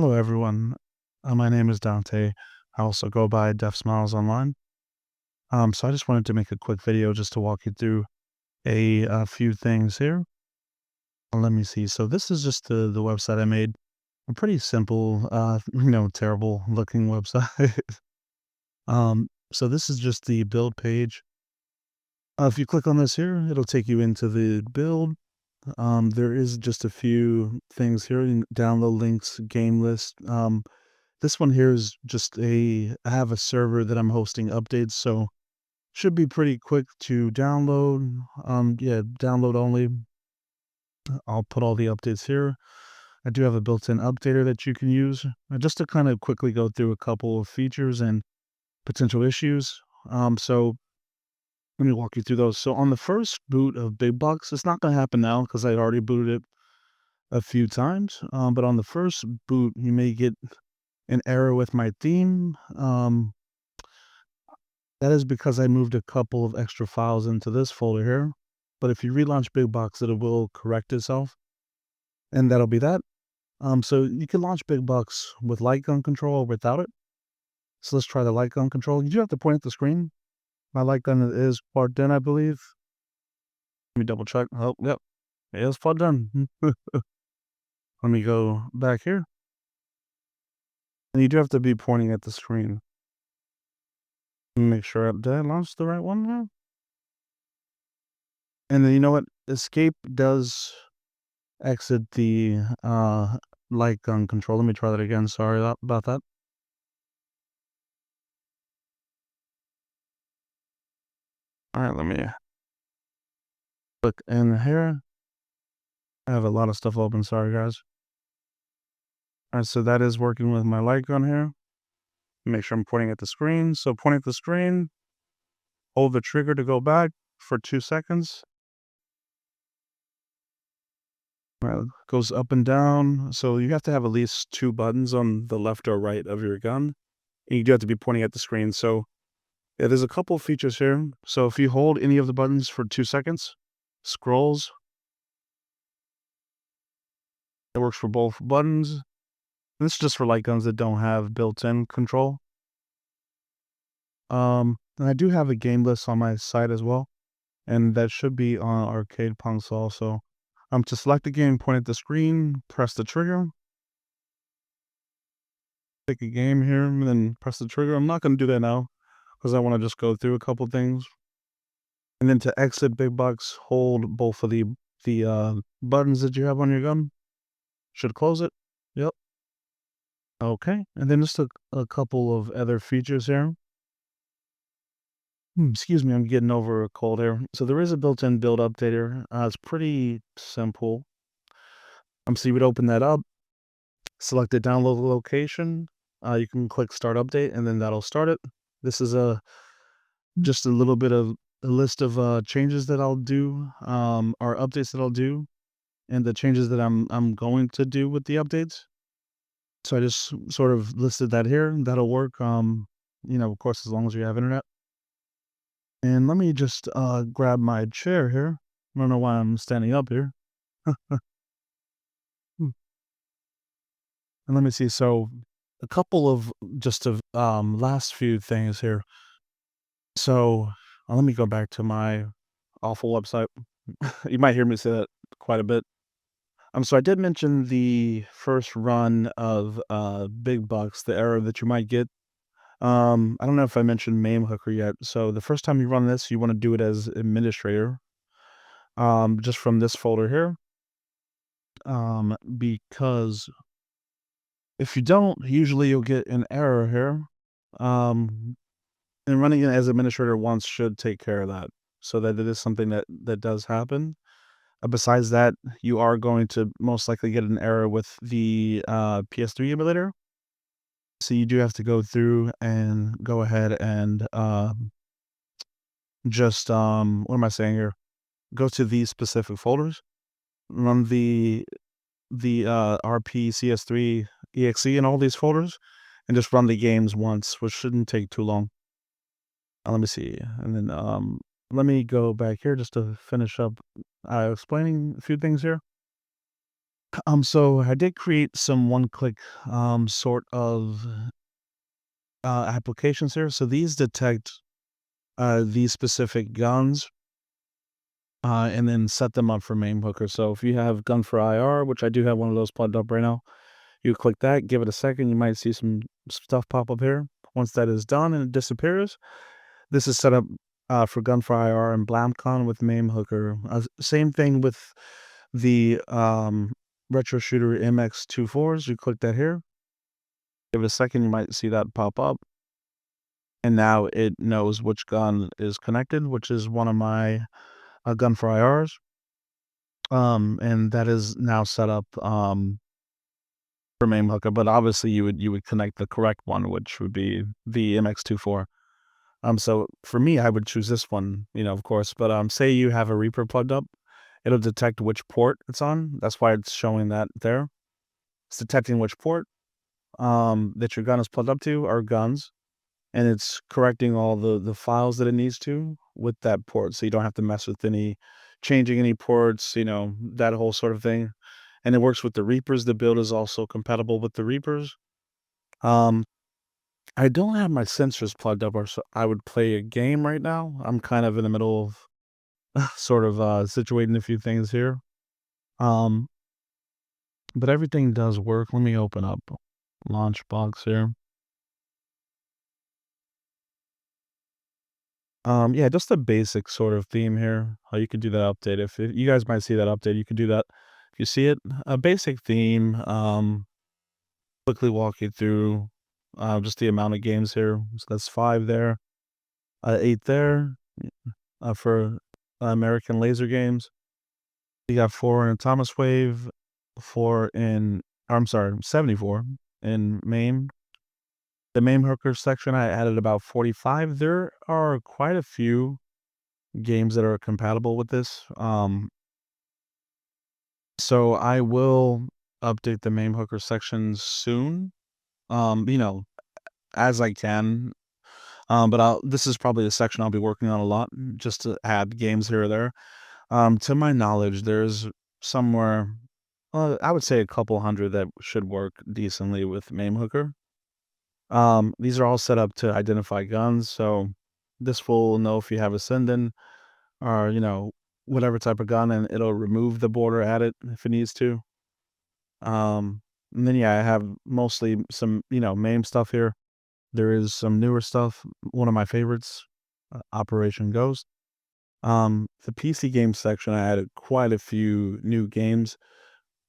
Hello, everyone. My name is Dante. I also go by Dea7hsmiles online. So I just wanted to make a quick video just to walk you through a few things here. Let me see. So this is just the website I made. A pretty simple, terrible looking website. So this is just the build page. If you click on this here, it'll take you into the build. There is just a few things here: download links, game list. This one here is just I have a server that I'm hosting updates, so should be pretty quick to download. Yeah, download only. I'll put all the updates here. I do have a built-in updater that you can use. Just to kind of quickly go through a couple of features and potential issues. So let me walk you through those. So on the first boot of Big Box, it's not going to happen now because I already booted it a few times. But on the first boot, you may get an error with my theme. That is because I moved a couple of extra files into this folder here. But if you relaunch Big Box, it will correct itself, and that'll be that. So you can launch Big Box with light gun control or without it. So let's try the light gun control. You do have to point at the screen. My light gun is plugged in, I believe. Let me double check. Oh, yep, it is plugged in. Let me go back here, and you do have to be pointing at the screen. Make sure did I launch the right one now? And then you know what? Escape does exit the light gun control. Let me try that again. Sorry about that. All right, let me click in here. I have a lot of stuff open. Sorry, guys. All right, so that is working with my light gun here. Make sure I'm pointing at the screen. So point at the screen, hold the trigger to go back for 2 seconds. All right, goes up and down. So you have to have at least 2 buttons on the left or right of your gun. And you do have to be pointing at the screen. So yeah, there's a couple of features here. So if you hold any of the buttons for 2 seconds, scrolls. It works for both buttons. This is just for light guns that don't have built-in control. And I do have a game list on my site as well, and that should be on Arcade Punks also. To select the game, point at the screen, press the trigger, pick a game here, and then press the trigger. I'm not going to do that now because I want to just go through a couple things. And then to exit Big Box, hold both of the buttons that you have on your gun. Should close it. Yep. Okay. And then just a couple of other features here. Excuse me, I'm getting over a cold here. So there is a built-in build updater. It's pretty simple. So you would open that up, select the download location. You can click start update, and then that'll start it. This is just a little bit of a list of changes that I'll do, or updates that I'll do, and the changes that I'm going to do with the updates. So I just sort of listed that here. That'll work. Of course, as long as you have internet. And let me just grab my chair here. I don't know why I'm standing up here. Hmm. And let me see. So a couple of just of last few things here. So let me go back to my awful website. You might hear me say that quite a bit. So I did mention the first run of Big Bucks, the error that you might get. I don't know if I mentioned MAME Hooker yet. So the first time you run this, you want to do it as administrator. Just from this folder here. Because if you don't, usually you'll get an error here. Um, and running it as administrator once should take care of that. So that it is something that does happen. Besides that, you are going to most likely get an error with the PS3 emulator. So you do have to go through and go ahead and just what am I saying here? Go to these specific folders, run the RPCS3 exe in all these folders, and just run the games once, which shouldn't take too long. Let me see, and then let me go back here just to finish up explaining a few things here. So I did create some one-click, sort of, applications here. So these detect, these specific guns, and then set them up for main hooker. So if you have gun for IR, which I do have one of those plugged up right now, you click that, give it a second, you might see some stuff pop up here. Once that is done and it disappears, this is set up, for gun for IR and BlamCon with main hooker. Same thing with the, retro shooter MX24s. You click that here, give it a second, you might see that pop up. And now it knows which gun is connected, which is one of my, gun for IRs. And that is now set up, for main hooker, but obviously you would connect the correct one, which would be the MX24. So for me, I would choose this one, of course. But say you have a Reaper plugged up, it'll detect which port it's on. That's why it's showing that there. It's detecting which port that your gun is plugged up to are guns, and it's correcting all the files that it needs to with that port, so you don't have to mess with any changing any ports, that whole sort of thing. And it works with the Reapers. The build is also compatible with the Reapers. Um, I don't have my sensors plugged up, or so I would play a game right now. I'm kind of in the middle of sort of situating a few things here. Um, but everything does work. Let me open up Launchbox here. Yeah, just a basic sort of theme here. You could do that update if you guys might see that update. You could do that if you see it. A basic theme. Quickly walk you through just the amount of games here. So that's 5 there, 8 there for American laser games. You got 4 in Thomas Wave, 4 in, I'm sorry, 74 in MAME. The MAME hooker section, I added about 45. There are quite a few games that are compatible with this. So I will update the MAME hooker section soon. You know, as I can. But this is probably a section I'll be working on a lot, just to add games here or there. To my knowledge, there's somewhere, I would say a couple hundred that should work decently with MAME hooker. These are all set up to identify guns, so this will know if you have a send-in or, whatever type of gun, and it'll remove the border at it if it needs to. And then, yeah, I have mostly some, MAME stuff here. There is some newer stuff. One of my favorites, Operation Ghost. The PC game section, I added quite a few new games.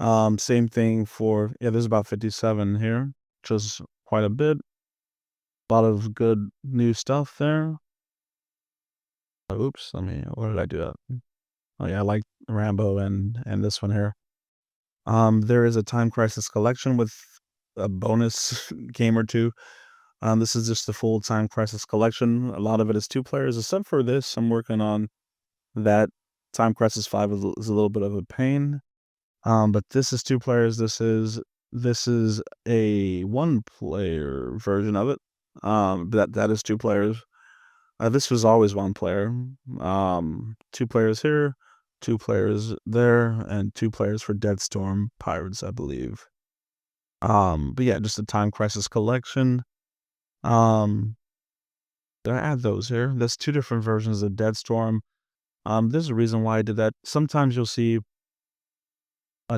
Same thing for, yeah, there's about 57 here, which is quite a bit. A lot of good new stuff there. Oops, where did I do that? Oh yeah, I like Rambo and this one here. There is a Time Crisis collection with a bonus game or two. This is just the full Time Crisis collection. A lot of it is 2 players, except for this. I'm working on that. Time Crisis 5 is a little bit of a pain. But this is 2 players. This is a 1-player version of it. That is 2 players. This was always 1 player. 2 players here, 2 players there, and 2 players for Dead Storm Pirates, I believe. But yeah, just a Time Crisis collection. Um, did I add those here? There's 2 different versions of Dead Storm. There's a reason why I did that. Sometimes you'll see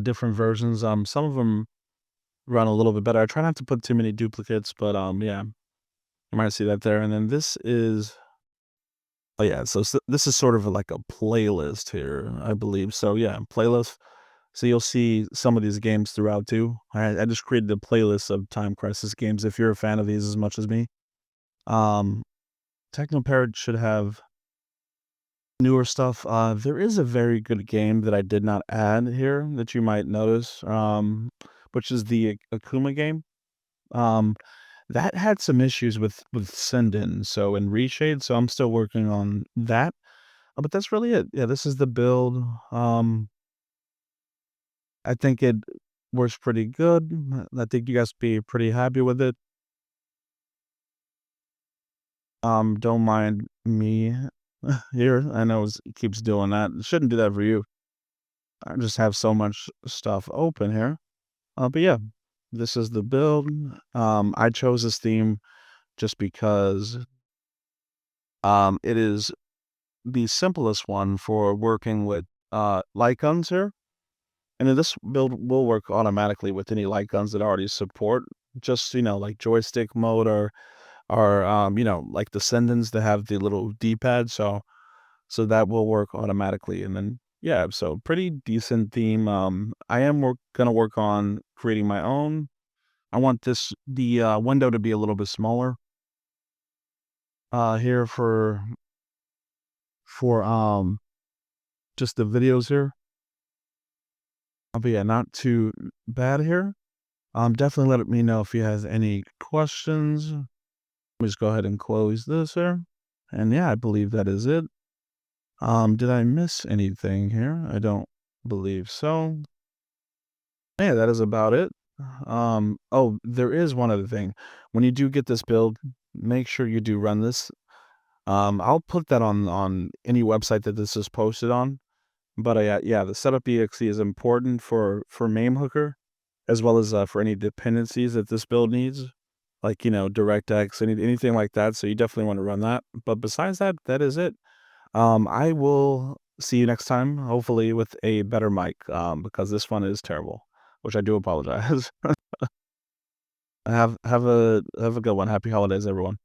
different versions. Some of them run a little bit better. I try not to put too many duplicates, but yeah, you might see that there. And then this is, oh yeah, so this is sort of like a playlist here, I believe. So yeah, playlist. So you'll see some of these games throughout too. I just created a playlist of Time Crisis games if you're a fan of these as much as me. Um, Technoparrot should have newer stuff. There is a very good game that I did not add here that you might notice, which is the Akuma game. Um, that had some issues with send-in, so in Reshade, so I'm still working on that. But that's really it. Yeah, this is the build. I think it works pretty good. I think you guys be pretty happy with it. Don't mind me here. I know it keeps doing that. It shouldn't do that for you. I just have so much stuff open here. But yeah, this is the build. I chose this theme just because it is the simplest one for working with light guns here. And then this build will work automatically with any light guns that already support just, like joystick mode or like Descendants that have the little D-pad. So that will work automatically. And then yeah, so pretty decent theme. I am gonna work on creating my own. I want the window to be a little bit smaller here for just the videos here. But yeah, not too bad here. Definitely let me know if you has any questions. Let me just go ahead and close this here. And yeah, I believe that is it. Did I miss anything here? I don't believe so. Yeah, that is about it. Oh, there is one other thing. When you do get this build, make sure you do run this. I'll put that on any website that this is posted on. But yeah, the setup exe is important for MameHooker, as well as for any dependencies that this build needs, like DirectX, anything like that. So you definitely want to run that. But besides that, that is it. I will see you next time, hopefully with a better mic, because this one is terrible, which I do apologize. Have a good one. Happy holidays, everyone.